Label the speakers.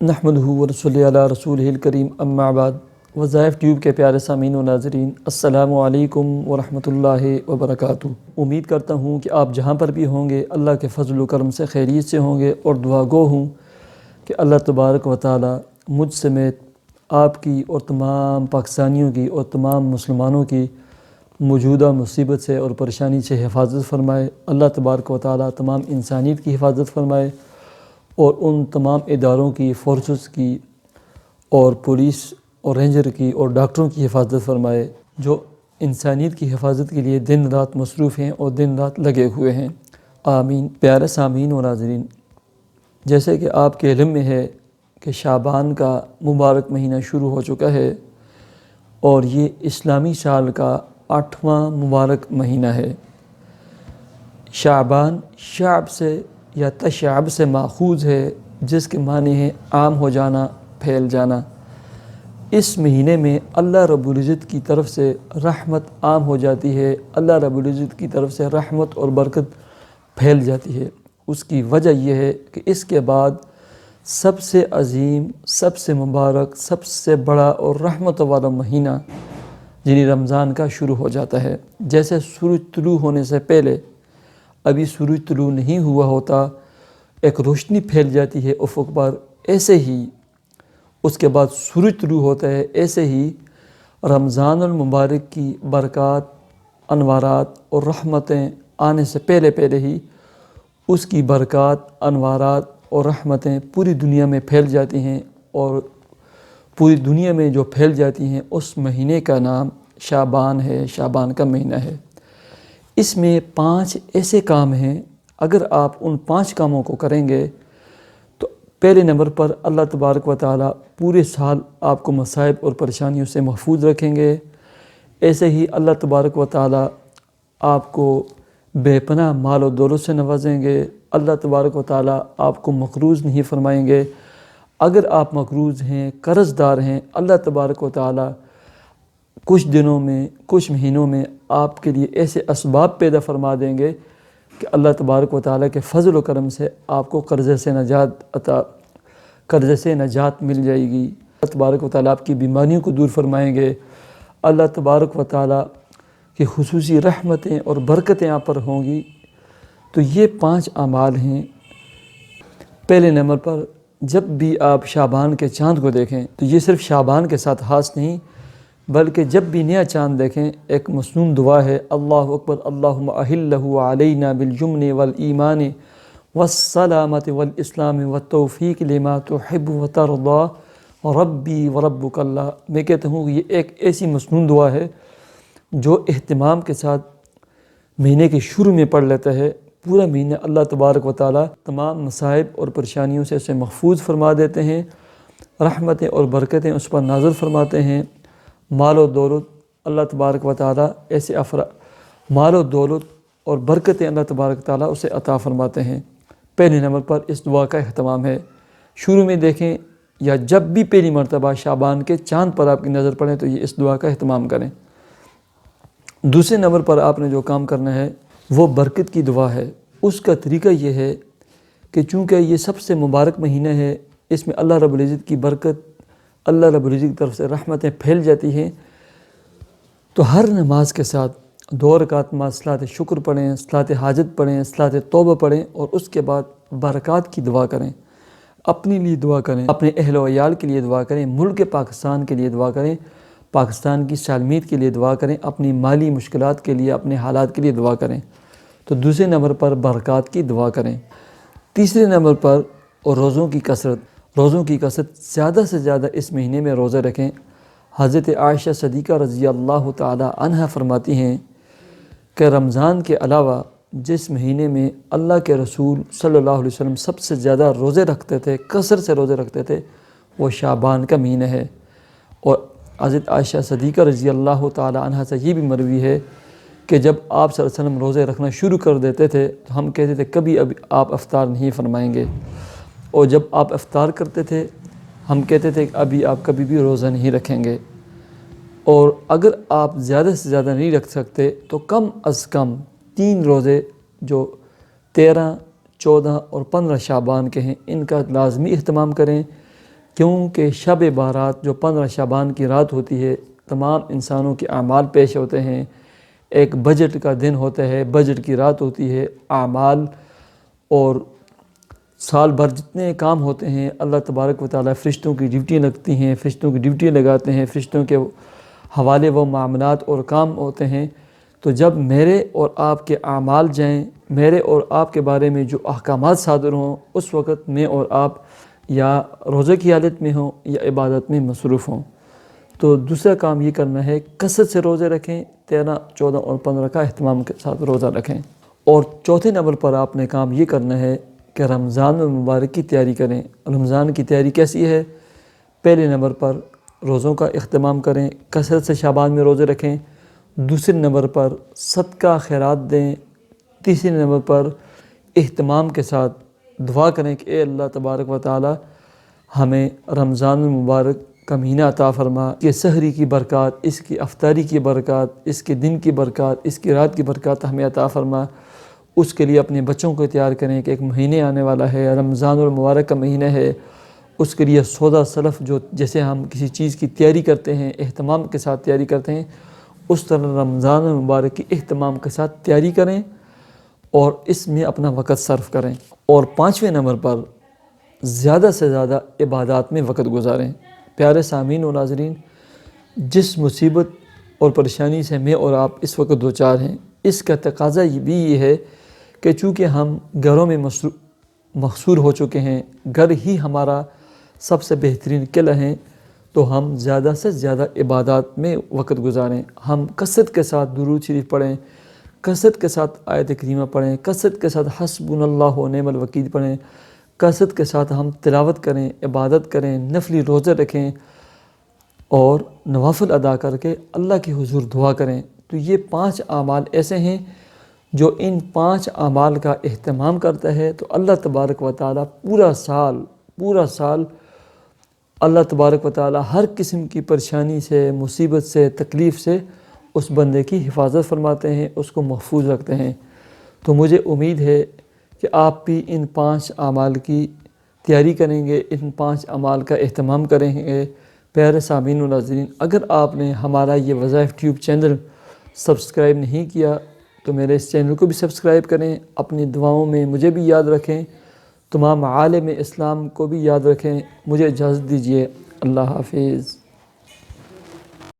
Speaker 1: نحمدہ ونصلی علی رسولہ الکریم اما بعد۔ وظائف ٹیوب کے پیارے سامعین و ناظرین، السلام علیکم ورحمۃ اللہ وبرکاتہ۔ امید کرتا ہوں کہ آپ جہاں پر بھی ہوں گے اللہ کے فضل و کرم سے خیریت سے ہوں گے، اور دعا گو ہوں کہ اللہ تبارک و تعالی مجھ سمیت آپ کی اور تمام پاکستانیوں کی اور تمام مسلمانوں کی موجودہ مصیبت سے اور پریشانی سے حفاظت فرمائے۔ اللہ تبارک و تعالی تمام انسانیت کی حفاظت فرمائے، اور ان تمام اداروں کی، فورسز کی اور پولیس اور رینجر کی اور ڈاکٹروں کی حفاظت فرمائے جو انسانیت کی حفاظت کے لیے دن رات مصروف ہیں اور دن رات لگے ہوئے ہیں، آمین۔ پیارے سامعین و ناظرین، جیسے کہ آپ کے علم میں ہے کہ شعبان کا مبارک مہینہ شروع ہو چکا ہے، اور یہ اسلامی سال کا 8واں مبارک مہینہ ہے۔ شعبان شعب سے یا تشعب سے ماخوذ ہے، جس کے معنی ہے عام ہو جانا، پھیل جانا۔ اس مہینے میں اللہ رب العزت کی طرف سے رحمت عام ہو جاتی ہے، اللہ رب العزت کی طرف سے رحمت اور برکت پھیل جاتی ہے۔ اس کی وجہ یہ ہے کہ اس کے بعد سب سے عظیم، سب سے مبارک، سب سے بڑا اور رحمت والا مہینہ یعنی رمضان کا شروع ہو جاتا ہے۔ جیسے سورج طلوع ہونے سے پہلے، ابھی سورج طلوع نہیں ہوا ہوتا، ایک روشنی پھیل جاتی ہے افق پر، ایسے ہی اس کے بعد سورج طلوع ہوتا ہے، ایسے ہی رمضان المبارک کی برکات، انوارات اور رحمتیں آنے سے پہلے ہی اس کی برکات، انوارات اور رحمتیں پوری دنیا میں پھیل جاتی ہیں، اور پوری دنیا میں جو پھیل جاتی ہیں اس مہینے کا نام شعبان ہے، شعبان کا مہینہ ہے۔ اس میں 5 ایسے کام ہیں، اگر آپ ان 5 کاموں کو کریں گے تو پہلے نمبر پر اللہ تبارک و تعالی پورے سال آپ کو مصائب اور پریشانیوں سے محفوظ رکھیں گے۔ ایسے ہی اللہ تبارک و تعالی آپ کو بے پناہ مال و دولت سے نوازیں گے۔ اللہ تبارک و تعالی آپ کو مقروض نہیں فرمائیں گے۔ اگر آپ مقروض ہیں، قرض دار ہیں، اللہ تبارک و تعالی کچھ دنوں میں، کچھ مہینوں میں آپ کے لیے ایسے اسباب پیدا فرما دیں گے کہ اللہ تبارک و تعالی کے فضل و کرم سے آپ کو قرضے سے نجات مل جائے گی۔ اللہ تبارک و تعالی آپ کی بیماریوں کو دور فرمائیں گے۔ اللہ تبارک و تعالی کی خصوصی رحمتیں اور برکتیں آپ پر ہوں گی۔ تو یہ 5 اعمال ہیں۔ پہلے نمبر پر جب بھی آپ شعبان کے چاند کو دیکھیں تو یہ صرف شعبان کے ساتھ خاص نہیں، بلکہ جب بھی نیا چاند دیکھیں ایک مسنون دعا ہے، اللہ اکبر اللہم احلہ علینا بالجمن والایمان والسلامت والاسلام والتوفیق لما تحب وترضا ربی وربک اللہ۔ میں کہتا ہوں کہ یہ ایک ایسی مسنون دعا ہے جو اہتمام کے ساتھ مہینے کے شروع میں پڑھ لیتا ہے، پورا مہینہ اللہ تبارک و تعالی تمام مصائب اور پریشانیوں سے اسے محفوظ فرما دیتے ہیں، رحمتیں اور برکتیں اس پر نازل فرماتے ہیں۔ مال و دولت اللہ تبارک و تعالی ایسے مال و دولت اور برکتیں اللہ تبارک و تعالی اسے عطا فرماتے ہیں۔ پہلے نمبر پر اس دعا کا اہتمام ہے۔ شروع میں دیکھیں یا جب بھی پہلی مرتبہ شعبان کے چاند پر آپ کی نظر پڑے تو یہ اس دعا کا اہتمام کریں۔ دوسرے نمبر پر آپ نے جو کام کرنا ہے وہ برکت کی دعا ہے۔ اس کا طریقہ یہ ہے کہ چونکہ یہ سب سے مبارک مہینہ ہے، اس میں اللہ رب العزت کی برکت، اللہ رب العزت کی طرف سے رحمتیں پھیل جاتی ہیں، تو ہر نماز کے ساتھ 2 رکعت نماز صلاۃ شکر پڑھیں، صلاۃ حاجت پڑھیں، صلاۃ توبہ پڑھیں، اور اس کے بعد برکات کی دعا کریں۔ اپنے لیے دعا کریں، اپنے اہل و عیال کے لیے دعا کریں، ملک پاکستان کے لیے دعا کریں، پاکستان کی سالمیت کے لیے دعا کریں، اپنی مالی مشکلات کے لیے، اپنے حالات کے لیے دعا کریں۔ تو دوسرے نمبر پر برکات کی دعا کریں۔ تیسرے نمبر پر روزوں کی کثرت، زیادہ سے زیادہ اس مہینے میں روزے رکھیں۔ حضرت عائشہ صدیقہ رضی اللہ تعالی عنہا فرماتی ہیں کہ رمضان کے علاوہ جس مہینے میں اللہ کے رسول صلی اللہ علیہ وسلم سب سے زیادہ روزے رکھتے تھے، کثرت سے روزے رکھتے تھے، وہ شعبان کا مہینہ ہے۔ اور حضرت عائشہ صدیقہ رضی اللہ تعالی عنہا سے یہ بھی مروی ہے کہ جب آپ صلی اللہ علیہ وسلم روزے رکھنا شروع کر دیتے تھے تو ہم کہتے تھے کبھی ابھی آپ افطار نہیں فرمائیں گے، اور جب آپ افطار کرتے تھے ہم کہتے تھے کہ ابھی آپ کبھی بھی روزہ نہیں رکھیں گے۔ اور اگر آپ زیادہ سے زیادہ نہیں رکھ سکتے تو کم از کم 3 روزے جو 13، 14 اور 15 شعبان کے ہیں ان کا لازمی اہتمام کریں۔ کیونکہ شب بارات جو 15 شعبان کی رات ہوتی ہے، تمام انسانوں کے اعمال پیش ہوتے ہیں، ایک بجٹ کا دن ہوتا ہے، بجٹ کی رات ہوتی ہے، اعمال اور سال بھر جتنے کام ہوتے ہیں اللہ تبارک و تعالیٰ فرشتوں کی ڈیوٹیاں لگتی ہیں، فرشتوں کی ڈیوٹیاں لگاتے ہیں، فرشتوں کے حوالے وہ معاملات اور کام ہوتے ہیں۔ تو جب میرے اور آپ کے اعمال جائیں، میرے اور آپ کے بارے میں جو احکامات صادر ہوں، اس وقت میں اور آپ یا روزے کی حالت میں ہوں یا عبادت میں مصروف ہوں۔ تو دوسرا کام یہ کرنا ہے کثرت سے روزے رکھیں، 13، 14 اور 15 کا اہتمام کے ساتھ روزہ رکھیں۔ اور چوتھے نمبر پر آپ نے کام یہ کرنا ہے کہ رمضان المبارک کی تیاری کریں۔ رمضان کی تیاری کیسی ہے؟ پہلے نمبر پر روزوں کا اہتمام کریں، کثرت سے شعبان میں روزے رکھیں۔ دوسرے نمبر پر صدقہ خیرات دیں۔ تیسرے نمبر پر اہتمام کے ساتھ دعا کریں کہ اے اللہ تبارک و تعالی ہمیں رمضان المبارک کا مہینہ عطا فرما، کہ سحری کی برکات، اس کی افطاری کی برکات، اس کے دن کی برکات، اس کی رات کی برکات ہمیں عطا فرما۔ اس کے لیے اپنے بچوں کو تیار کریں کہ ایک مہینے آنے والا ہے، رمضان المبارک کا مہینہ ہے، اس کے لیے سودا سلف جو جیسے ہم کسی چیز کی تیاری کرتے ہیں، اہتمام کے ساتھ تیاری کرتے ہیں، اس طرح رمضان المبارک کی اہتمام کے ساتھ تیاری کریں اور اس میں اپنا وقت صرف کریں۔ اور 5ویں نمبر پر زیادہ سے زیادہ عبادات میں وقت گزاریں۔ پیارے سامعین و ناظرین، جس مصیبت اور پریشانی سے میں اور آپ اس وقت دوچار ہیں، اس کا تقاضا بھی یہ ہے کہ چونکہ ہم گھروں میں مقصور ہو چکے ہیں، گھر ہی ہمارا سب سے بہترین قلعہ ہیں، تو ہم زیادہ سے زیادہ عبادات میں وقت گزاریں۔ ہم کثرت کے ساتھ درود شریف پڑھیں، کثرت کے ساتھ آیت کریمہ پڑھیں، کثرت کے ساتھ حسبنا اللہ و نعم الوکیل پڑھیں، کثرت کے ساتھ ہم تلاوت کریں، عبادت کریں، نفلی روزے رکھیں اور نوافل ادا کر کے اللہ کے حضور دعا کریں۔ تو یہ 5 اعمال ایسے ہیں جو ان 5 اعمال کا اہتمام کرتا ہے تو اللہ تبارک و تعالیٰ پورا سال اللہ تبارک و تعالیٰ ہر قسم کی پریشانی سے، مصیبت سے، تکلیف سے اس بندے کی حفاظت فرماتے ہیں، اس کو محفوظ رکھتے ہیں۔ تو مجھے امید ہے کہ آپ بھی ان 5 اعمال کی تیاری کریں گے، ان 5 اعمال کا اہتمام کریں گے۔ پیارے سامعین و ناظرین، اگر آپ نے ہمارا یہ وظائف ٹیوب چینل سبسکرائب نہیں کیا تو میرے اس چینل کو بھی سبسکرائب کریں، اپنی دعاؤں میں مجھے بھی یاد رکھیں، تمام عالم اسلام کو بھی یاد رکھیں۔ مجھے اجازت دیجیے، اللہ حافظ۔